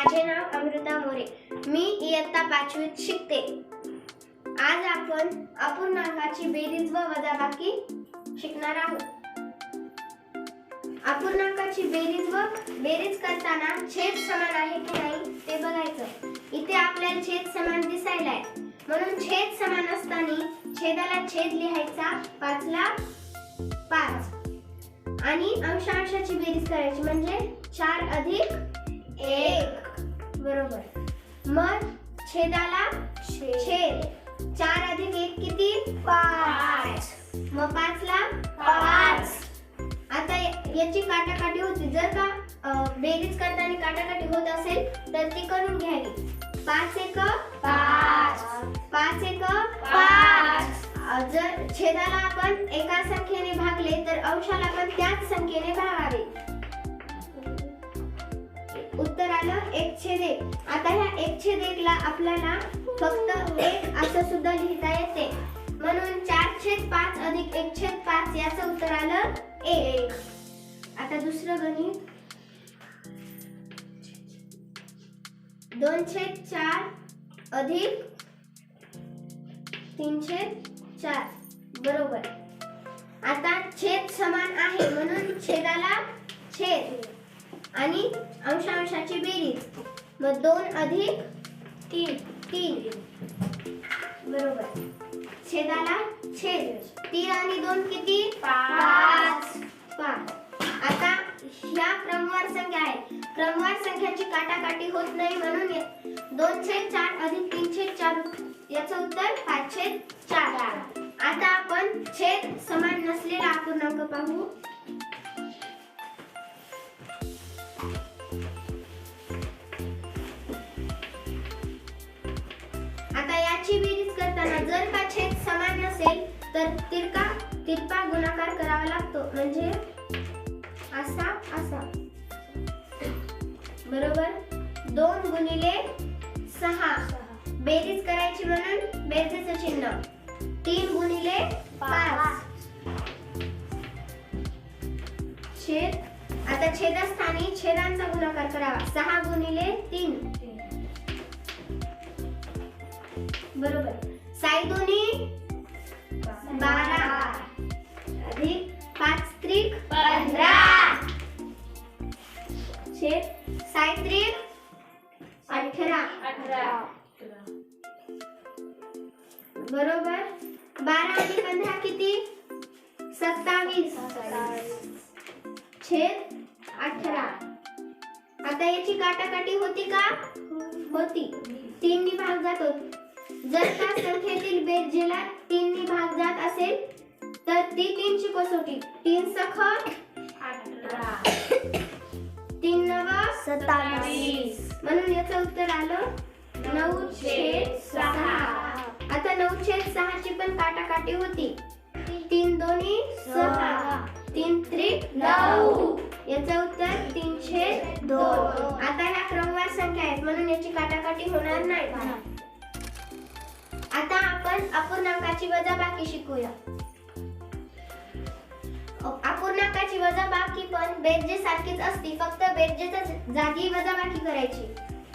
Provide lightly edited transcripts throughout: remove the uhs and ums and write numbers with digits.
माझे नाव अमृता मोरे. मी इयत्ता 5वीत शिकते. आज आपण अपूर्णांकाची बेरीज व वजाबाकी शिकणार आहोत. अपूर्णांकाची बेरीज करताना छेद समान आहे की नाही ते बघायचं. इथे आपल्याला छेद समान दिसायलाय, म्हणून छेद समान असताना छेदाला छेद लिहायचा 5 ला 5 आणि अंशांशाची बेरीज करायची म्हणजे 4 अधिक 1 बरोबर. मग छेदाला छेद 4 अधिक 1 किती 5. मग 5 ला 5. आता याची काटाकाटी होती. जर का बेरीज करताना काटाकाटी होत असेल तर ती करून घ्यावी. 5 एक 5, 5 एक 5. जर छेदाला आपण एका संख्येने भागले तर अंशाला पण त्याच संख्येने भागावे. उत्तर आलं 1/1. आता ह्या 1/1 ला आपल्याला फक्त 1 असं सुद्धा लिहिता येते, म्हणून 4/5 अधिक 1/5 याचं उत्तर आलं 1. आता दुसरं गणित 2/4 अधिक 3/4 बरोबर. आता छेद समान आहे म्हणून छेदाला छेद आणि अंशांशाची बेरीज. मग 2 अधिक 3 बरोबर. छेदाला छेद 3 आणि 2 किती 5. आता ह्या क्रमवार संख्या आहेत. क्रमवार संख्यांची काटाकाटी होत नाही म्हणून 2/4 अधिक 3/4 याचं उत्तर 5/4. आता आपण छेद समान नसलेला अपूर्णांक पाहू. आता याची बेरीज करताना जर का छेद समान नसेल तर तिरपा गुणाकार करावा लागतो, म्हणजे असा बरोबर. 2 गुणिले 6 बेरीज करायची म्हणून बेरजेचं चिन्ह. 3 गुणिले 5 छेद. आता छेदस्थानी छेदांचा गुणाकार करावा. 6 गुणिले 3 बरोबर. 6 दुनी 12 अधिक 5 त्रिक 15 छेद 6 त्रिक 18 बरोबर. 12 आणि 15 किती 27 छेद 18. आता याची काटाकाटी होती का होती. 3 नी भाग जातो. जर का संख्येतील बेरजेला 3 नी भाग जात असेल तर ती 3 ची कसोटी. 3 सख 18 3 नव 27 म्हणून याचं उत्तर आलं 9/6. आता 9/6 ची पण काटाकाटी होती. 3 दोन्ही 6 3 त्रिक 9 याचं उत्तर 3/2. आता ह्या क्रमवार संख्या आहेत म्हणून याची काटाकाटी होणार नाही. आता आपण अपूर्णांकाची वजाबाकी शिकूया. अपूर्णांकाची वजाबाकी पण बेरजे सारखीच असते, फक्त बेरजेच्या जागी वजाबाकी करायची.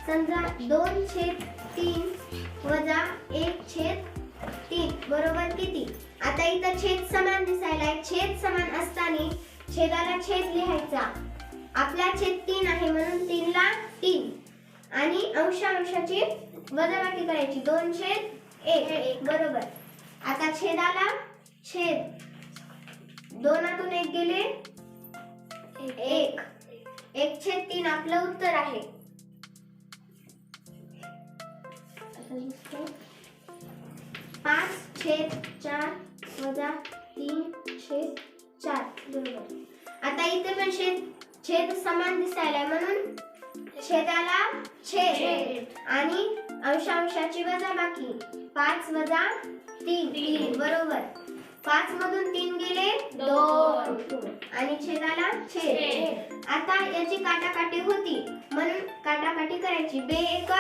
समजा 2/3 वजा 1/3 बरोबर किती. आता इथं छेद समान दिसायलाय. छेद समान असताना छेदाला छेद लिहायचा. आपला छेद 3 आहे म्हणून 3 ला 3 आणि अंशांशाची वजाबाकी करायची. 2/1 बरोबर. आता छेदाला छेद 2तून 1 गेले 1 1/3 आपलं उत्तर आहे. 5/4 वजा 3/4 बरोबर. आता इथे पण छेद समान दिसायला म्हणून छेदाला छेद आणि अंशांशाची वजाबाकी. 5 वजा 3 बरोबर. 5 मधून 3 गेले 2 आणि छेदाला छेद. आता याची काटाकाटी होती म्हणून काटाकाटी करायची. बे एक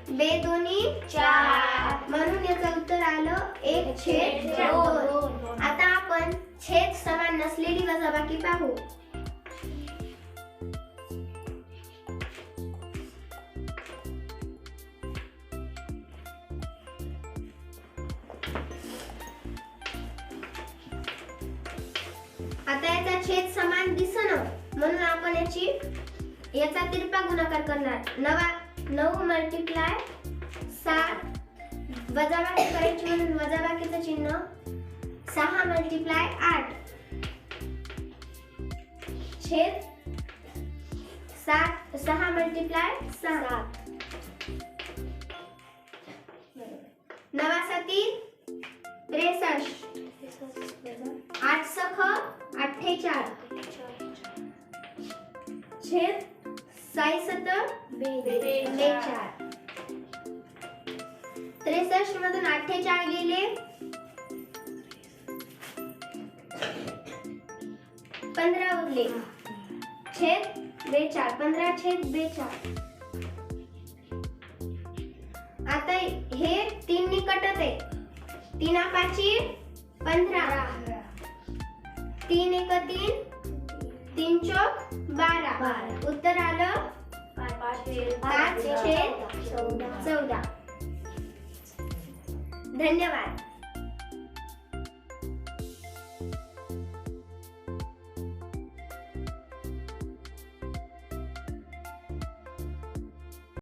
बे दोन्ही 4 म्हणून याचं उत्तर आलं 1/2. आता आपण छेद समान नसलेली वजाबाकी पाहू. आता याचा छेद समान दिसणं म्हणून आपण याचा तिरपा गुणाकार करणार. 9 मल्टिप्लाय 7 वजाबाकी करायची म्हणून वजाबाकीचं चिन्ह. 6 मल्टिप्लाय 8 छेद 6 मल्टिप्लाय 6. 9 7 63 8 सख 48 छेद 6 7 42. 63 मधून 48 गेले 15 उरले छेद 42. 15 छेद 42. आता हे 3 नी कटत आहे. 3 5 15 3 1 3 3 चौक 12. उत्तर आलं 5 छेद 14. धन्यवाद.